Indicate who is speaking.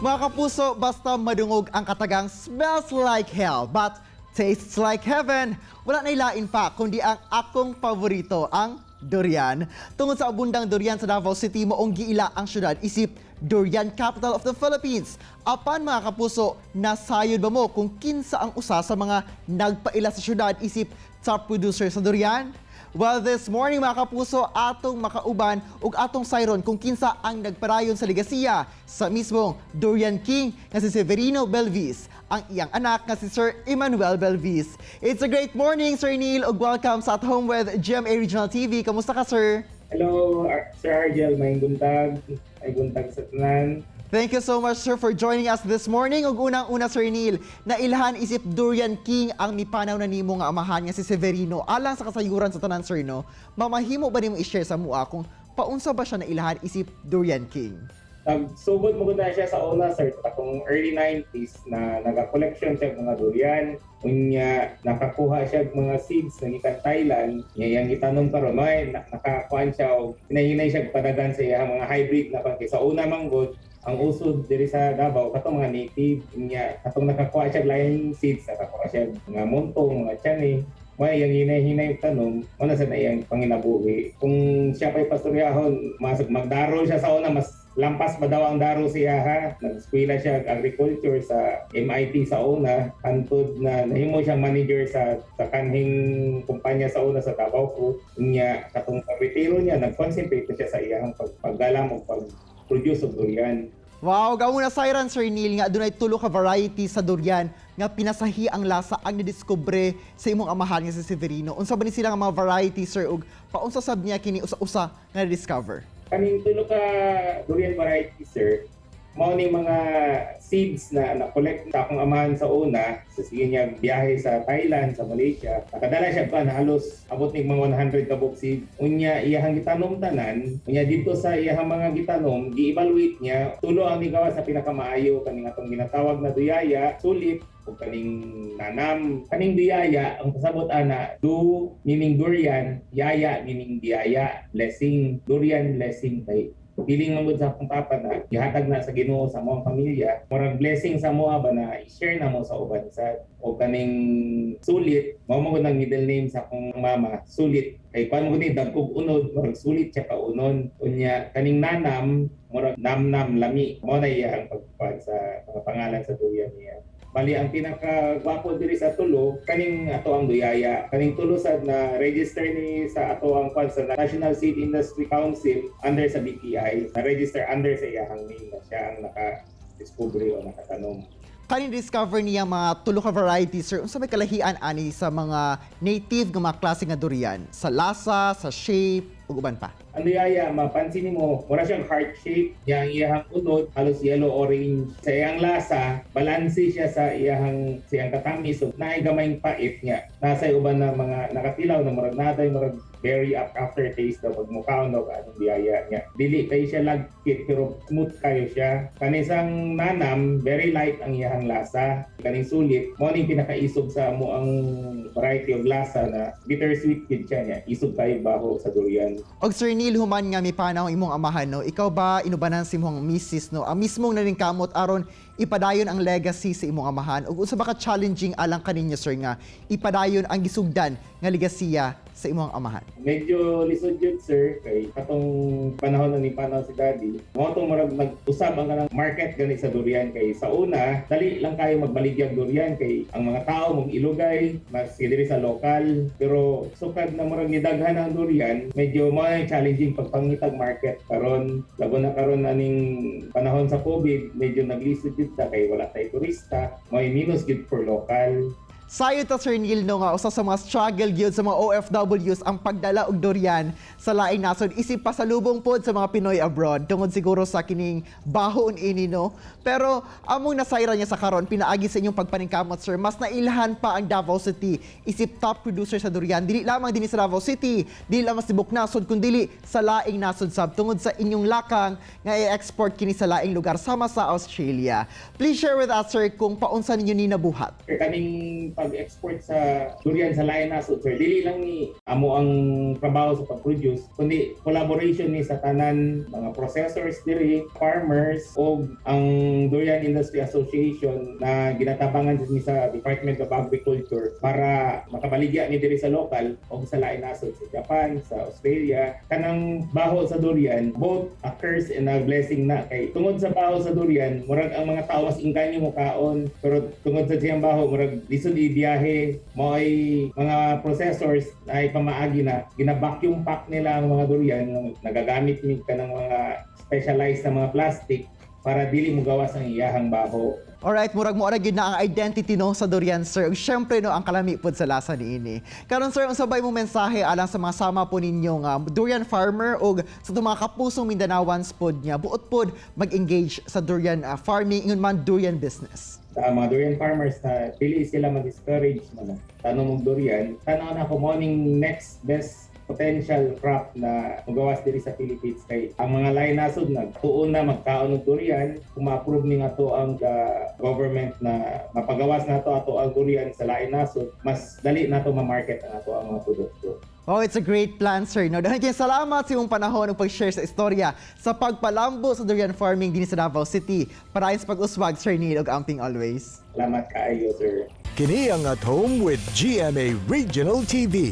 Speaker 1: Mga kapuso, basta madungog ang katagang smells like hell but tastes like heaven. Wala na ilain pa kundi ang akong paborito, ang durian. Tungod sa abundang durian sa Davao City, moong giila ang syudad isip Durian Capital of the Philippines. Apan mga kapuso, nasayod ba mo kung kinsa ang usa sa mga nagpaila sa syudad isip top producer sa durian? Well, this morning mga kapuso, atong makauban ug atong sayron kung kinsa ang nagparayon sa ligasiya sa mismong Durian King nga si Emmanuel Belvis, ang iyang anak nga si Sir Emmanuel Belvis. It's a great morning, Sir Neil, ug welcome sa At Home with GMA Regional TV. Kamusta ka, sir?
Speaker 2: Hello, Sir Argel, may guntag sa tanan.
Speaker 1: Thank you so much, sir, for joining us this morning. Ug unang-una, Sir Neil, nailhan isip Durian King ang mipanaw na nimo nga amahan nga si Severino. Alang sa kasayuran sa tanan, sir, no? Mamahimo ba nimo i-share sa mua kung paunsa ba siya nailhan isip Durian King?
Speaker 2: Nagsugod mo na siya sa una, sir, kung early 90s na nag-collection siya ng mga durian. Unya, nakakuha siya ng mga seeds na gikan Thailand. Yang itanong karon, may nakakuan siya o hinahinay siya padagan sa iya mga hybrid na pang sa una manggod. Ang usod diri sa Davao, katong mga native, niya, katong nakakuha siya laing seeds, nakakuha siya mga montong, mga tiyan. May yung hinay-hinay tanong, wala sa na iyang panginabuhi. Kung siya pa'y pastoryahon, magdaro siya sa una, mas lampas ba daw ang daro siya ha? Nag-eskwela siya agriculture sa MIT sa una, antod na nahimo siyang manager sa kanhing kumpanya sa una sa Davao Fruit. Niya, katong pag-retiro niya, nag-concentrate siya sa iyang paggalam o pag-produce of durian.
Speaker 1: Wow, gawon na sayran, Sir Neil, nga dunay tulo ka variety sa durian nga pinasahi ang lasa ang nadiskubre sa imong amahan nga si Severino. Unsa ba ni sila nga mga variety, sir, ug paunsa sab niya kini usa-usa nga na-discover?
Speaker 2: Kaning tulo ka durian variety, sir, mao ni mga seeds na na-collect sa akong amahan sa una sa sige niya biyahe sa Thailand, sa Malaysia. Nakadala siya pa na halos abot ning mga 100 ka box seeds. Unya iyahang gitanom tanan, unya dito sa iyahang mga gitanom, gi-evaluate niya tulo ang gawas sa pinakamaayo kaning atong ginatawag na duyaya, sulit o kaning nanam. Kaning biyaya, ang pasabot ana, du meaning durian, yaya meaning biyaya, blessing, durian blessing kay piling mangod sa akong papa na gihatag na sa Ginoo sa among pamilya. Murag blessing sa moa ba na i-share na mo sa uban sa o kaning sulit, mao mo nang middle name sa akong mama, sulit. Kay kuan mo ni dagkog unod, murag sulit siya ka unon. Unya kaning nanam, murag namnam lami. Mao na iya ang pagkuan sa mga pangalan sa durian niya. Bali ang pinakagwapo diri sa tulo kaning ato ang duyaya. Kaning tulo sad na register ni sa ato ang sa National Seed Industry Council under sa BPI. Na register under sa iyang name na siya ang naka-discovery o nakatanom.
Speaker 1: Kaning discover niya mga tulo ka varieties, sir, unsa may kalahian ani sa mga native nga mga klase nga durian? Sa lasa, sa shape, ug uban pa?
Speaker 2: Ang duyaya, mapansin mo, mura siyang heart shape, yang iyahang unod, halos yellow-orange. Sa iyang lasa, balansi siya sa iyang katamis. So, naigamayng pait niya. Nasa uban na mga nakatilaw na murag naday, murag very aftertaste daw pag mukaon daw anong biyaya niya. Dili kayo siya lagkit pero smooth kayo siya. Kanisang nanam, very light ang iyahang lasa. Kaning sulit, mo ning pinakaisog sa mo ang variety of lasa na bittersweet kid siya niya. Isog kayo baho sa durian.
Speaker 1: Og Sir Neil, human nga mipanaw imong amahan, no? Ikaw ba inubanan si imong misis, no? Ang mismong nalingkamot aron ipadayon ang legacy sa imong amahan. Ug unsa ba ka challenging alang kaninyo, sir, nga ipadayon ang gisugdan nga legasiya sa imong amahan?
Speaker 2: Medyo lisod yun, sir, kay katong panahon na ni panaw si Daddy. Mo tong murag nag-usab ang kanang market gani sa durian kay sa una, dali lang kayo magbaligyag durian kay ang mga tao mong ilugay mas diri sa lokal, pero sukad na murag nidaghan ang durian, medyo mo challenging pagpangitag market karon. Labo na karon aning panahon sa COVID, medyo naglisod yun ta kay wala tay turista, may minus gid for local.
Speaker 1: Sayo ta, Sir Neil, no, nga usa sa mga struggle gyud sa mga OFWs ang pagdala og durian sa laing nasod isip pasalubong pod sa mga Pinoy abroad tungod siguro sa kining bahon ini, no. Pero among nasayra niya sa karon pinaagi sa inyong pagpaningkamot, sir, mas nailhan pa ang Davao City isip top producer sa durian dili lamang dinhi sa Davao City, dili lamang sa nasod kundi sa laing nasod sab tungod sa inyong lakang nga i-export kini sa laing lugar sama sa Australia. Please share with us, sir, kung paunsa ninyo ni nabuhat.
Speaker 2: Kaning pag-export sa durian sa lain nasod, sir, dili lang ni amo ang trabaho sa pag-produce, kundi collaboration ni sa tanan mga processors diri, farmers o ang Durian Industry Association na ginatabangan ni sa Department of Agriculture para makabaligya ni diri sa lokal o sa lain nasod sa Japan, sa Australia. Kanang baho sa durian, both a curse and a blessing na kay tungod sa baho sa durian, murag ang mga tao mas inganyo mo kaon, pero tungod sa siyang baho, murag lisod ibiyahe, mo ay mga processors na ay pamaagi na gina-vacuum pack nila ang mga durian, nagagamit ni ka ng mga specialized na mga plastic para dili mo gawas ang iyahang baho.
Speaker 1: Alright, murag mo gyud na ang identity no sa durian, sir. Ug syempre no ang kalami pod sa lasa niini. Karon sir, unsa bay mo mensahe alang sa mga sama po ninyong durian farmer ug sa mga kapusong Mindanawans pod niya buot pod mag-engage sa durian farming ingon man durian business.
Speaker 2: Sa mga durian farmers na dili sila ma-discourage man tanong mong durian, tanaw na ko morning next best potential crop na magawas diri sa Philippines kay ang mga lain nasod nagtuon na magkaon og durian kung ma-approve ni ato ang government na mapagawas nato ato ang durian sa lain nasod, mas dali nato ma-market ang ato ang mga produkto.
Speaker 1: Oh, it's a great plan, sir. No, dahil salamat sa iyong panahon ug pag-share sa istorya sa pagpalambo sa durian farming dinhi sa Davao City. Para sa pag-uswag, sir, need og amping always.
Speaker 2: Salamat kaayo, sir.
Speaker 3: Kini ang At Home with GMA Regional TV.